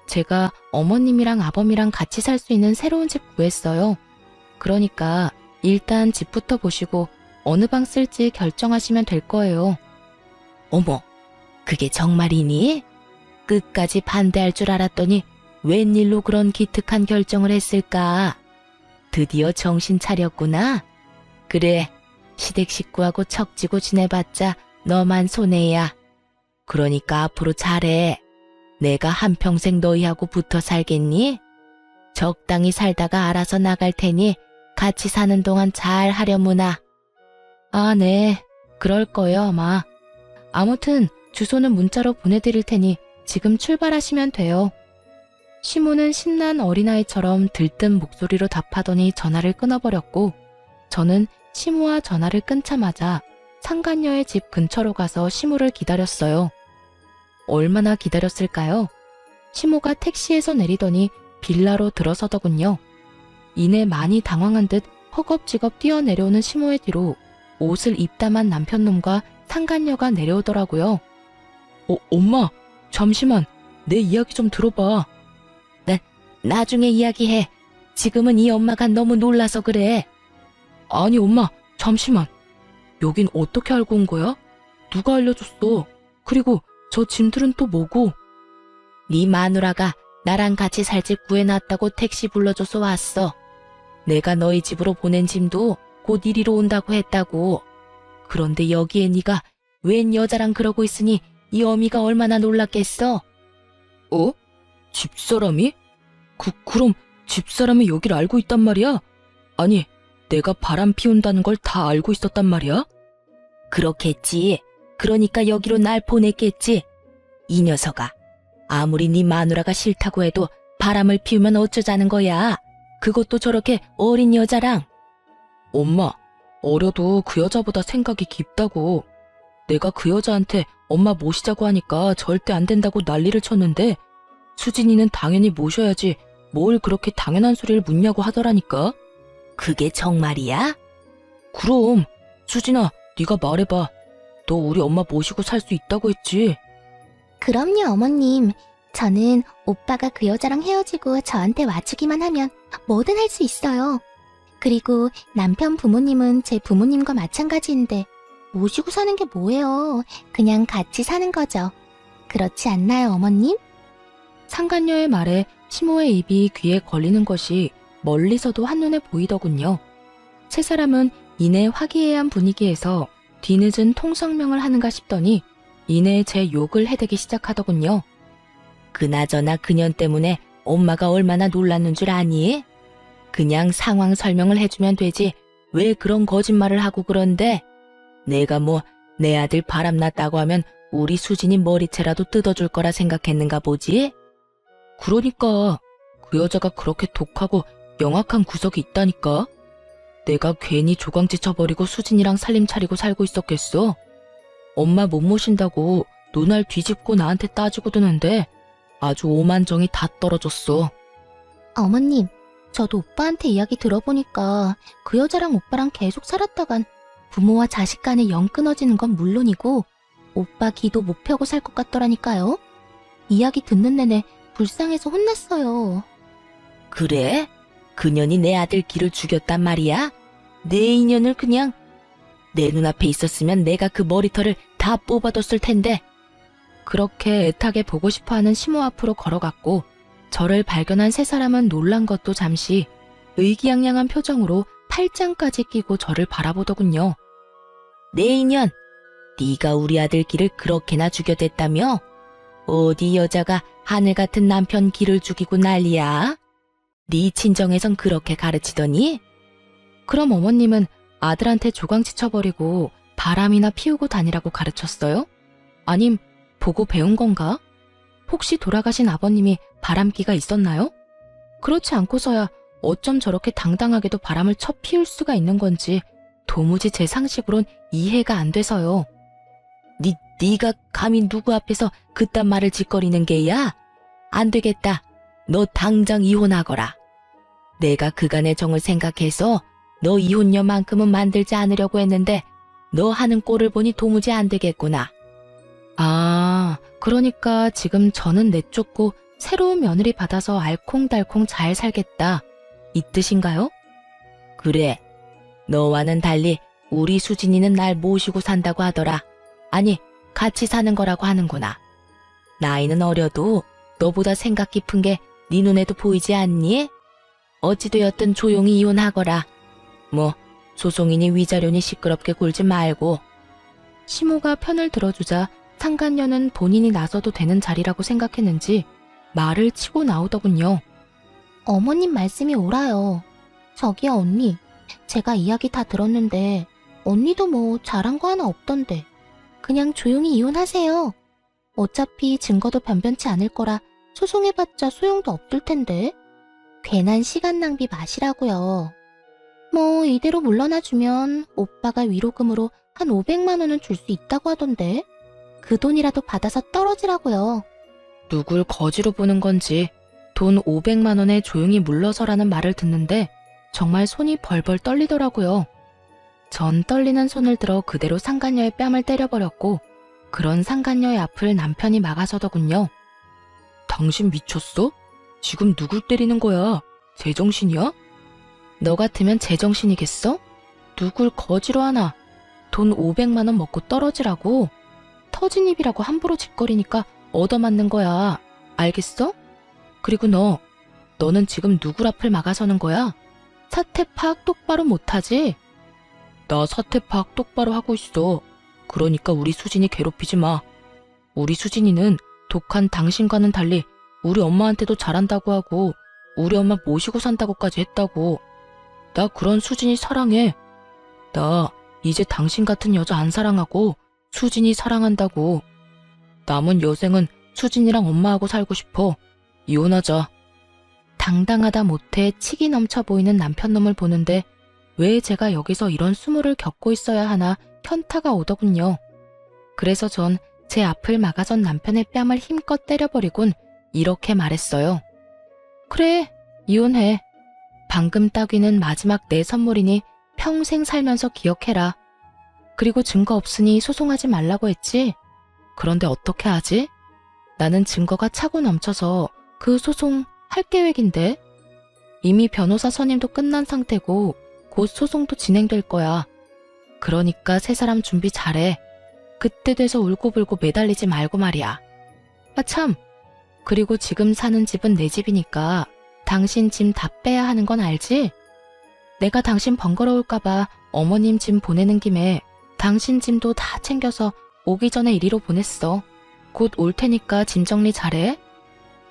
제가 어머님이랑 아범이랑 같이 살 수 있는 새로운 집 구했어요. 그러니까 일단 집부터 보시고 어느 방 쓸지 결정하시면 될 거예요. 어머, 그게 정말이니? 끝까지 반대할 줄 알았더니 웬일로 그런 기특한 결정을 했을까? 드디어 정신 차렸구나. 그래, 시댁 식구하고 척지고 지내봤자 너만 손해야. 그러니까 앞으로 잘해. 내가 한평생 너희하고 붙어 살겠니? 적당히 살다가 알아서 나갈 테니 같이 사는 동안 잘 하려무나. 아, 네. 그럴 거예요, 아마. 아무튼 주소는 문자로 보내드릴 테니 지금 출발하시면 돼요. 시모는 신난 어린아이처럼 들뜬 목소리로 답하더니 전화를 끊어버렸고 저는 시모와 전화를 끊자마자 상간녀의 집 근처로 가서 시모를 기다렸어요. 얼마나 기다렸을까요? 시모가 택시에서 내리더니 빌라로 들어서더군요. 이내 많이 당황한 듯 허겁지겁 뛰어내려오는 시모의 뒤로 옷을 입다만 남편놈과 상간녀가 내려오더라고요. 엄마, 잠시만, 내 이야기 좀 들어봐. 나중에 이야기해. 지금은 이 엄마가 너무 놀라서 그래. 아니 엄마, 잠시만. 여긴 어떻게 알고 온 거야? 누가 알려줬어? 그리고 저 짐들은 또 뭐고? 네 마누라가 나랑 같이 살 집 구해놨다고 택시 불러줘서 왔어. 내가 너희 집으로 보낸 짐도 곧 이리로 온다고 했다고. 그런데 여기에 네가 웬 여자랑 그러고 있으니 이 어미가 얼마나 놀랐겠어? 어? 집사람이? 그럼 집사람이 여길 알고 있단 말이야? 아니, 내가 바람 피운다는 걸 다 알고 있었단 말이야? 그렇겠지. 그러니까 여기로 날 보냈겠지. 이 녀석아, 아무리 네 마누라가 싫다고 해도 바람을 피우면 어쩌자는 거야. 그것도 저렇게 어린 여자랑. 엄마, 어려도 그 여자보다 생각이 깊다고. 내가 그 여자한테 엄마 모시자고 하니까 절대 안 된다고 난리를 쳤는데 수진이는 당연히 모셔야지 뭘 그렇게 당연한 소리를 묻냐고 하더라니까. 그게 정말이야? 그럼. 수진아, 네가 말해봐. 너 우리 엄마 모시고 살 수 있다고 했지? 그럼요, 어머님. 저는 오빠가 그 여자랑 헤어지고 저한테 와주기만 하면 뭐든 할 수 있어요. 그리고 남편 부모님은 제 부모님과 마찬가지인데 모시고 사는 게 뭐예요? 그냥 같이 사는 거죠. 그렇지 않나요, 어머님? 상간녀의 말에 시모의 입이 귀에 걸리는 것이 멀리서도 한눈에 보이더군요. 세 사람은 이내 화기애애한 분위기에서 뒤늦은 통성명을 하는가 싶더니 이내 제 욕을 해대기 시작하더군요. 그나저나 그년 때문에 엄마가 얼마나 놀랐는 줄 아니? 그냥 상황 설명을 해주면 되지 왜 그런 거짓말을 하고 그런데? 내가 뭐 내 아들 바람났다고 하면 우리 수진이 머리채라도 뜯어줄 거라 생각했는가 보지? 그러니까 그 여자가 그렇게 독하고 영악한 구석이 있다니까. 내가 괜히 조광지 쳐버리고 수진이랑 살림 차리고 살고 있었겠어? 엄마 못 모신다고 눈알 뒤집고 나한테 따지고 드는데 아주 오만정이 다 떨어졌어. 어머님, 저도 오빠한테 이야기 들어보니까 그 여자랑 오빠랑 계속 살았다간 부모와 자식 간에 영 끊어지는 건 물론이고 오빠 기도 못 펴고 살 것 같더라니까요. 이야기 듣는 내내 불쌍해서 혼났어요. 그래? 그년이 내 아들 길을 죽였단 말이야? 내 인연을 그냥 내 눈앞에 있었으면 내가 그 머리털을 다 뽑아뒀을 텐데. 그렇게 애타게 보고 싶어하는 시모 앞으로 걸어갔고 저를 발견한 세 사람은 놀란 것도 잠시 의기양양한 표정으로 팔짱까지 끼고 저를 바라보더군요. 내 인연, 네가 우리 아들 길을 그렇게나 죽여댔다며? 어디 여자가 하늘 같은 남편 길을 죽이고 난리야? 네 친정에선 그렇게 가르치더니? 그럼 어머님은 아들한테 조광치 쳐버리고 바람이나 피우고 다니라고 가르쳤어요? 아님 보고 배운 건가? 혹시 돌아가신 아버님이 바람기가 있었나요? 그렇지 않고서야 어쩜 저렇게 당당하게도 바람을 쳐 피울 수가 있는 건지 도무지 제 상식으론 이해가 안 돼서요. 네가 감히 누구 앞에서 그딴 말을 짓거리는 게야? 안 되겠다. 너 당장 이혼하거라. 내가 그간의 정을 생각해서 너 이혼녀만큼은 만들지 않으려고 했는데 너 하는 꼴을 보니 도무지 안 되겠구나. 아, 그러니까 지금 저는 내쫓고 새로운 며느리 받아서 알콩달콩 잘 살겠다. 이 뜻인가요? 그래. 너와는 달리 우리 수진이는 날 모시고 산다고 하더라. 아니, 같이 사는 거라고 하는구나. 나이는 어려도 너보다 생각 깊은 게 네 눈에도 보이지 않니? 어찌되었든 조용히 이혼하거라. 뭐 소송이니 위자료니 시끄럽게 굴지 말고. 시모가 편을 들어주자 상간녀는 본인이 나서도 되는 자리라고 생각했는지 말을 치고 나오더군요. 어머님 말씀이 옳아요. 저기요, 언니. 제가 이야기 다 들었는데 언니도 뭐 잘한 거 하나 없던데. 그냥 조용히 이혼하세요. 어차피 증거도 변변치 않을 거라 소송해봤자 소용도 없을 텐데. 괜한 시간 낭비 마시라고요. 뭐 이대로 물러나주면 오빠가 위로금으로 한 500만 원은 줄 수 있다고 하던데. 그 돈이라도 받아서 떨어지라고요. 누굴 거지로 보는 건지 돈 500만 원에 조용히 물러서라는 말을 듣는데 정말 손이 벌벌 떨리더라고요. 전 떨리는 손을 들어 그대로 상간녀의 뺨을 때려버렸고 그런 상간녀의 앞을 남편이 막아서더군요. 당신 미쳤어? 지금 누굴 때리는 거야? 제정신이야? 너 같으면 제정신이겠어? 누굴 거지로 하나? 돈 500만 원 먹고 떨어지라고? 터진 입이라고 함부로 짓거리니까 얻어맞는 거야. 알겠어? 그리고 너는 지금 누굴 앞을 막아서는 거야? 사태 파악 똑바로 못하지? 나 사태 파악 똑바로 하고 있어. 그러니까 우리 수진이 괴롭히지 마. 우리 수진이는 독한 당신과는 달리 우리 엄마한테도 잘한다고 하고 우리 엄마 모시고 산다고까지 했다고. 나 그런 수진이 사랑해. 나 이제 당신 같은 여자 안 사랑하고 수진이 사랑한다고. 남은 여생은 수진이랑 엄마하고 살고 싶어. 이혼하자. 당당하다 못해 치기 넘쳐 보이는 남편놈을 보는데 왜 제가 여기서 이런 수모를 겪고 있어야 하나 현타가 오더군요. 그래서 전 제 앞을 막아선 남편의 뺨을 힘껏 때려버리곤 이렇게 말했어요. 그래, 이혼해. 방금 따귀는 마지막 내 선물이니 평생 살면서 기억해라. 그리고 증거 없으니 소송하지 말라고 했지? 그런데 어떻게 하지? 나는 증거가 차고 넘쳐서 그 소송 할 계획인데? 이미 변호사 선임도 끝난 상태고 곧 소송도 진행될 거야. 그러니까 새 사람 준비 잘해. 그때 돼서 울고불고 매달리지 말고 말이야. 아 참, 그리고 지금 사는 집은 내 집이니까 당신 짐 다 빼야 하는 건 알지? 내가 당신 번거로울까봐 어머님 짐 보내는 김에 당신 짐도 다 챙겨서 오기 전에 이리로 보냈어. 곧 올 테니까 짐 정리 잘해.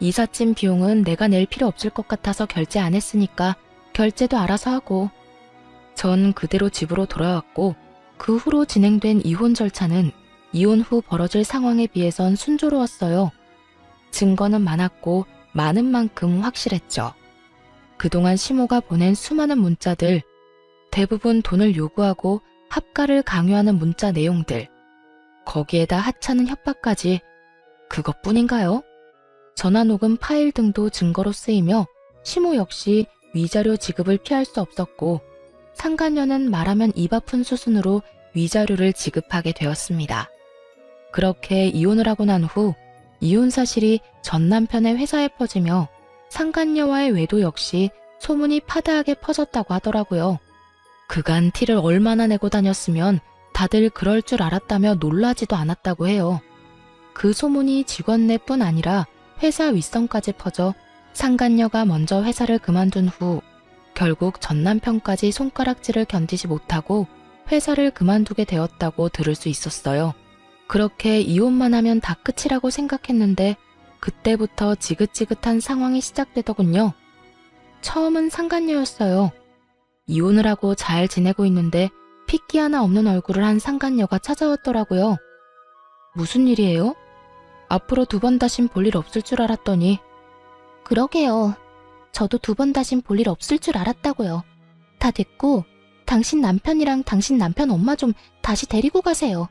이삿짐 비용은 내가 낼 필요 없을 것 같아서 결제 안 했으니까 결제도 알아서 하고. 전 그대로 집으로 돌아왔고 그 후로 진행된 이혼 절차는 이혼 후 벌어질 상황에 비해선 순조로웠어요. 증거는 많았고 많은 만큼 확실했죠. 그동안 시모가 보낸 수많은 문자들, 대부분 돈을 요구하고 합가를 강요하는 문자 내용들, 거기에다 하찮은 협박까지 그것뿐인가요? 전화녹음 파일 등도 증거로 쓰이며 시모 역시 위자료 지급을 피할 수 없었고 상간녀는 말하면 입 아픈 수순으로 위자료를 지급하게 되었습니다. 그렇게 이혼을 하고 난 후 이혼 사실이 전 남편의 회사에 퍼지며 상간녀와의 외도 역시 소문이 파다하게 퍼졌다고 하더라고요. 그간 티를 얼마나 내고 다녔으면 다들 그럴 줄 알았다며 놀라지도 않았다고 해요. 그 소문이 직원내뿐 아니라 회사 윗선까지 퍼져 상간녀가 먼저 회사를 그만둔 후 결국 전 남편까지 손가락질을 견디지 못하고 회사를 그만두게 되었다고 들을 수 있었어요. 그렇게 이혼만 하면 다 끝이라고 생각했는데 그때부터 지긋지긋한 상황이 시작되더군요. 처음은 상간녀였어요. 이혼을 하고 잘 지내고 있는데 핏기 하나 없는 얼굴을 한 상간녀가 찾아왔더라고요. 무슨 일이에요? 앞으로 2번 다신 볼 일 없을 줄 알았더니. 그러게요. 저도 2번 다신 볼 일 없을 줄 알았다고요. 다 됐고 당신 남편이랑 당신 남편 엄마 좀 다시 데리고 가세요.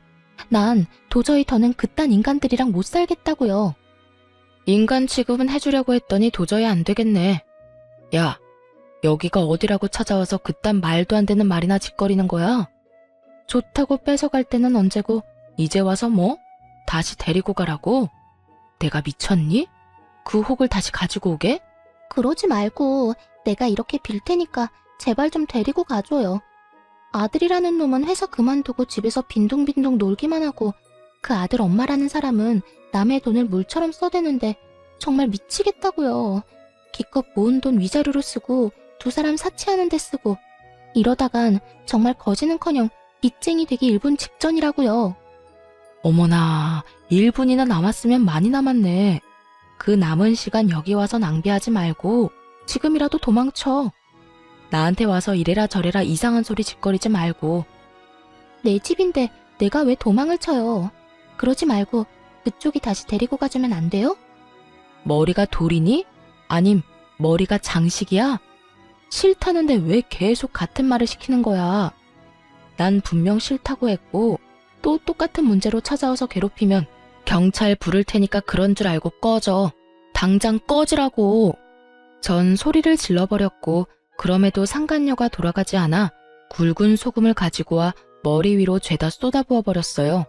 난 도저히 더는 그딴 인간들이랑 못 살겠다고요. 인간 취급은 해주려고 했더니 도저히 안 되겠네. 야, 여기가 어디라고 찾아와서 그딴 말도 안 되는 말이나 짓거리는 거야? 좋다고 뺏어갈 때는 언제고 이제 와서 뭐? 다시 데리고 가라고? 내가 미쳤니? 그 혹을 다시 가지고 오게? 그러지 말고 내가 이렇게 빌 테니까 제발 좀 데리고 가줘요. 아들이라는 놈은 회사 그만두고 집에서 빈둥빈둥 놀기만 하고 그 아들 엄마라는 사람은 남의 돈을 물처럼 써대는데 정말 미치겠다고요. 기껏 모은 돈 위자료로 쓰고 2사람 사치하는 데 쓰고 이러다간 정말 거지는커녕 빚쟁이 되기 1분 직전이라고요. 어머나, 1분이나 남았으면 많이 남았네. 그 남은 시간 여기 와서 낭비하지 말고 지금이라도 도망쳐. 나한테 와서 이래라 저래라 이상한 소리 짓거리지 말고. 내 집인데 내가 왜 도망을 쳐요. 그러지 말고 그쪽이 다시 데리고 가주면 안 돼요? 머리가 돌이니? 아님 머리가 장식이야? 싫다는데 왜 계속 같은 말을 시키는 거야? 난 분명 싫다고 했고 또 똑같은 문제로 찾아와서 괴롭히면 경찰 부를 테니까 그런 줄 알고 꺼져. 당장 꺼지라고. 전 소리를 질러버렸고 그럼에도 상간녀가 돌아가지 않아 굵은 소금을 가지고 와 머리 위로 죄다 쏟아부어 버렸어요.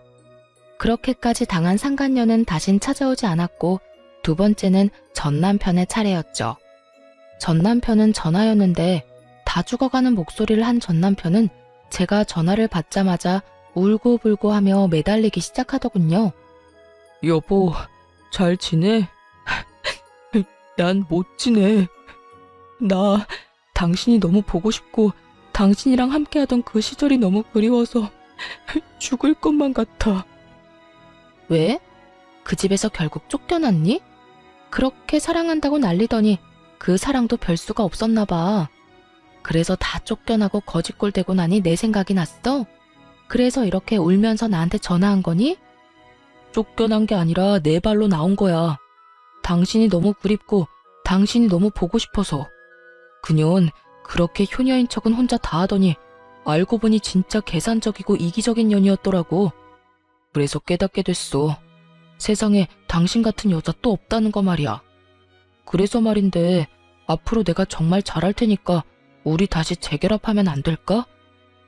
그렇게까지 당한 상간녀는 다신 찾아오지 않았고 2번째는 전 남편의 차례였죠. 전 남편은 전화였는데 다 죽어가는 목소리를 한 전 남편은 제가 전화를 받자마자 울고불고 하며 매달리기 시작하더군요. 여보, 잘 지내? 난 못 지내. 나 당신이 너무 보고 싶고 당신이랑 함께하던 그 시절이 너무 그리워서 죽을 것만 같아. 왜? 그 집에서 결국 쫓겨났니? 그렇게 사랑한다고 난리더니 그 사랑도 별 수가 없었나 봐. 그래서 다 쫓겨나고 거지꼴 되고 나니 내 생각이 났어? 그래서 이렇게 울면서 나한테 전화한 거니? 쫓겨난 게 아니라 내 발로 나온 거야. 당신이 너무 그립고 당신이 너무 보고 싶어서. 그년 그렇게 효녀인 척은 혼자 다 하더니 알고 보니 진짜 계산적이고 이기적인 년이었더라고. 그래서 깨닫게 됐어. 세상에 당신 같은 여자 또 없다는 거 말이야. 그래서 말인데 앞으로 내가 정말 잘할 테니까 우리 다시 재결합하면 안 될까?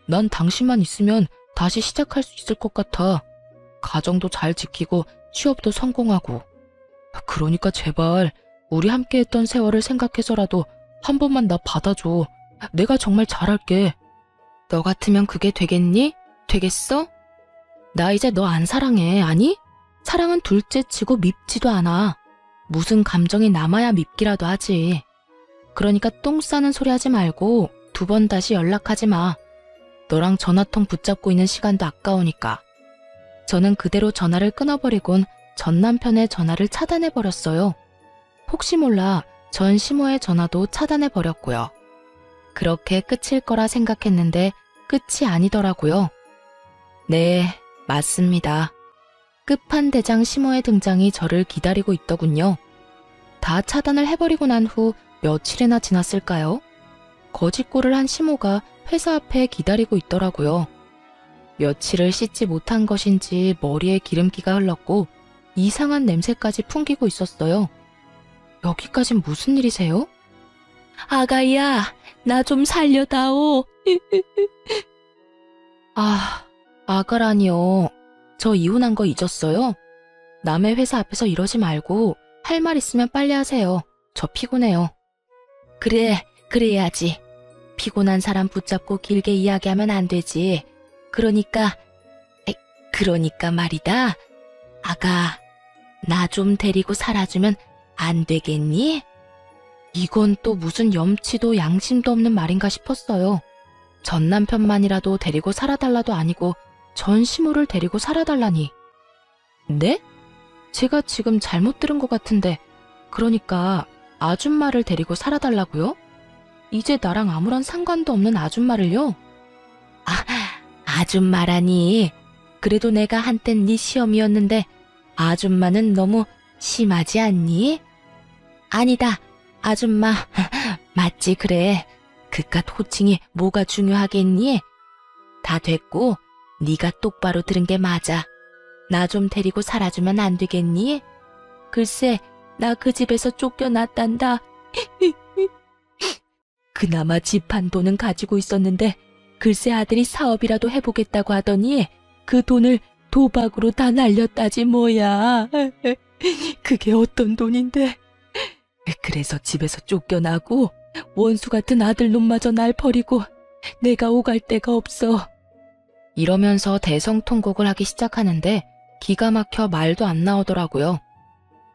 난 당신만 있으면 다시 시작할 수 있을 것 같아. 가정도 잘 지키고 취업도 성공하고. 그러니까 제발 우리 함께했던 세월을 생각해서라도 한 번만 나 받아줘. 내가 정말 잘할게. 너 같으면 그게 되겠니? 되겠어? 나 이제 너 안 사랑해, 아니? 사랑은 둘째 치고 밉지도 않아. 무슨 감정이 남아야 밉기라도 하지. 그러니까 똥 싸는 소리 하지 말고 2번 다시 연락하지 마. 너랑 전화통 붙잡고 있는 시간도 아까우니까. 저는 그대로 전화를 끊어버리곤 전 남편의 전화를 차단해버렸어요. 혹시 몰라 전 시모의 전화도 차단해버렸고요. 그렇게 끝일 거라 생각했는데 끝이 아니더라고요. 네, 맞습니다. 끝판대장 시모의 등장이 저를 기다리고 있더군요. 다 차단을 해버리고 난 후 며칠이나 지났을까요? 거짓골을 한 시모가 회사 앞에 기다리고 있더라고요. 며칠을 씻지 못한 것인지 머리에 기름기가 흘렀고 이상한 냄새까지 풍기고 있었어요. 여기까진 무슨 일이세요? 아가야, 나 좀 살려다오. 아가라니요. 저 이혼한 거 잊었어요? 남의 회사 앞에서 이러지 말고 할 말 있으면 빨리 하세요. 저 피곤해요. 그래, 그래야지. 피곤한 사람 붙잡고 길게 이야기하면 안 되지. 그러니까 말이다. 아가, 나 좀 데리고 살아주면 안 되겠니? 이건 또 무슨 염치도 양심도 없는 말인가 싶었어요. 전 남편만이라도 데리고 살아달라도 아니고 전 시모를 데리고 살아달라니. 네? 제가 지금 잘못 들은 것 같은데 그러니까 아줌마를 데리고 살아달라고요? 이제 나랑 아무런 상관도 없는 아줌마를요? 아줌마라니. 그래도 내가 한땐 네 시험이었는데 아줌마는 너무 심하지 않니? 아니다. 아줌마. 맞지 그래. 그깟 호칭이 뭐가 중요하겠니? 다 됐고 네가 똑바로 들은 게 맞아. 나 좀 데리고 살아주면 안 되겠니? 글쎄 나 그 집에서 쫓겨났단다. 그나마 집 한 돈은 가지고 있었는데 글쎄 아들이 사업이라도 해보겠다고 하더니 그 돈을 도박으로 다 날렸다지 뭐야. 그게 어떤 돈인데. 그래서 집에서 쫓겨나고 원수 같은 아들놈마저 날 버리고 내가 오갈 데가 없어. 이러면서 대성통곡을 하기 시작하는데 기가 막혀 말도 안 나오더라고요.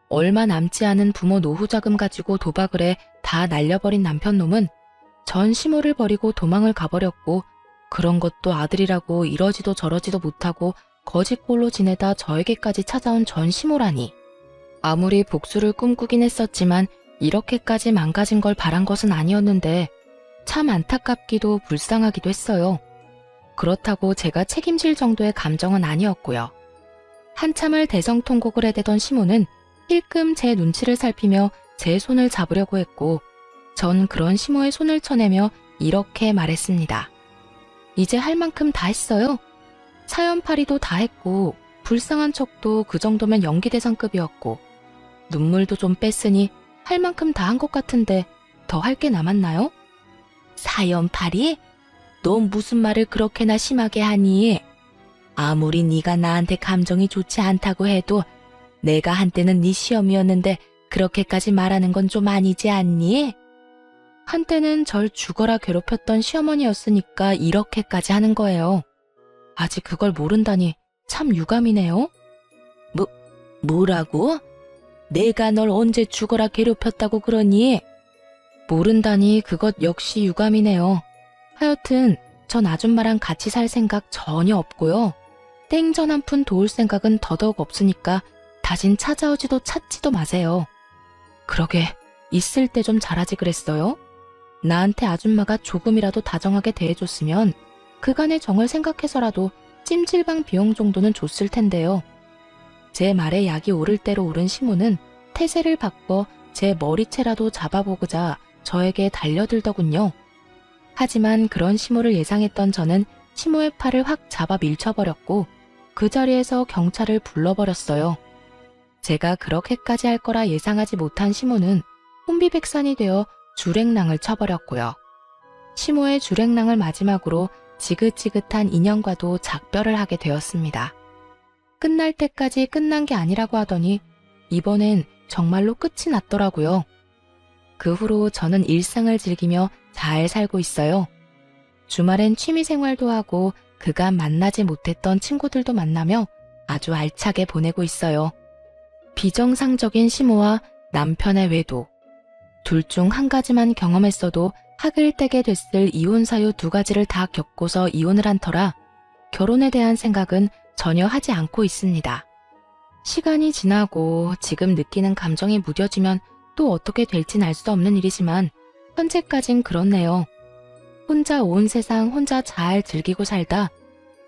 얼마 남지 않은 부모 노후자금 가지고 도박을 해 다 날려버린 남편놈은 전 시모를 버리고 도망을 가버렸고 그런 것도 아들이라고 이러지도 저러지도 못하고 거짓골로 지내다 저에게까지 찾아온 전 시모라니. 아무리 복수를 꿈꾸긴 했었지만 이렇게까지 망가진 걸 바란 것은 아니었는데 참 안타깝기도 불쌍하기도 했어요. 그렇다고 제가 책임질 정도의 감정은 아니었고요. 한참을 대성통곡을 해대던 시모는 힐끔 제 눈치를 살피며 제 손을 잡으려고 했고 전 그런 시모의 손을 쳐내며 이렇게 말했습니다. 이제 할 만큼 다 했어요. 사연팔이도 다 했고 불쌍한 척도 그 정도면 연기대상급이었고 눈물도 좀 뺐으니 할 만큼 다 한 것 같은데 더 할 게 남았나요? 사연팔이? 너 무슨 말을 그렇게나 심하게 하니? 아무리 네가 나한테 감정이 좋지 않다고 해도 내가 한때는 네 시험이었는데 그렇게까지 말하는 건 좀 아니지 않니? 한때는 절 죽어라 괴롭혔던 시어머니였으니까 이렇게까지 하는 거예요. 아직 그걸 모른다니 참 유감이네요. 뭐라고? 내가 널 언제 죽어라 괴롭혔다고 그러니? 모른다니 그것 역시 유감이네요. 하여튼 전 아줌마랑 같이 살 생각 전혀 없고요. 땡전 한 푼 도울 생각은 더더욱 없으니까 다신 찾아오지도 찾지도 마세요. 그러게 있을 때 좀 잘하지 그랬어요. 나한테 아줌마가 조금이라도 다정하게 대해줬으면 그간의 정을 생각해서라도 찜질방 비용 정도는 줬을 텐데요. 제 말에 약이 오를 대로 오른 시모는 태세를 바꿔 제 머리채라도 잡아보고자 저에게 달려들더군요. 하지만 그런 시모를 예상했던 저는 시모의 팔을 확 잡아 밀쳐버렸고 그 자리에서 경찰을 불러버렸어요. 제가 그렇게까지 할 거라 예상하지 못한 시모는 혼비백산이 되어 주랭랑을 쳐버렸고요. 시모의 주랭랑을 마지막으로 지긋지긋한 인연과도 작별을 하게 되었습니다. 끝날 때까지 끝난 게 아니라고 하더니 이번엔 정말로 끝이 났더라고요. 그 후로 저는 일상을 즐기며 잘 살고 있어요. 주말엔 취미생활도 하고 그간 만나지 못했던 친구들도 만나며 아주 알차게 보내고 있어요. 비정상적인 심호와 남편의 외도. 둘 중 한 가지만 경험했어도 학을 떼게 됐을 이혼 사유 두 가지를 다 겪고서 이혼을 한 터라 결혼에 대한 생각은 전혀 하지 않고 있습니다. 시간이 지나고 지금 느끼는 감정이 무뎌지면 또 어떻게 될진 알 수 없는 일이지만 현재까진 그렇네요. 혼자 온 세상 혼자 잘 즐기고 살다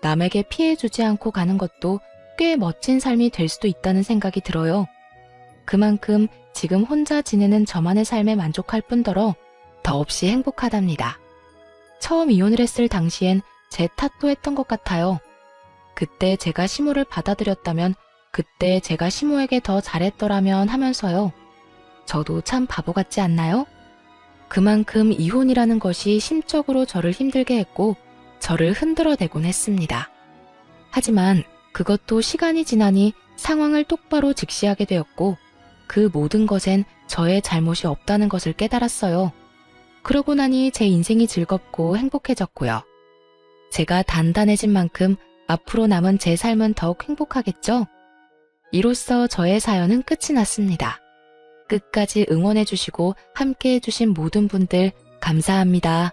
남에게 피해 주지 않고 가는 것도 꽤 멋진 삶이 될 수도 있다는 생각이 들어요. 그만큼 지금 혼자 지내는 저만의 삶에 만족할 뿐더러 더없이 행복하답니다. 처음 이혼을 했을 당시엔 제 탓도 했던 것 같아요. 그때 제가 시모를 받아들였다면, 그때 제가 시모에게 더 잘했더라면 하면서요. 저도 참 바보 같지 않나요? 그만큼 이혼이라는 것이 심적으로 저를 힘들게 했고 저를 흔들어대곤 했습니다. 하지만 그것도 시간이 지나니 상황을 똑바로 직시하게 되었고 그 모든 것엔 저의 잘못이 없다는 것을 깨달았어요. 그러고 나니 제 인생이 즐겁고 행복해졌고요. 제가 단단해진 만큼 앞으로 남은 제 삶은 더욱 행복하겠죠? 이로써 저의 사연은 끝이 났습니다. 끝까지 응원해주시고 함께해주신 모든 분들 감사합니다.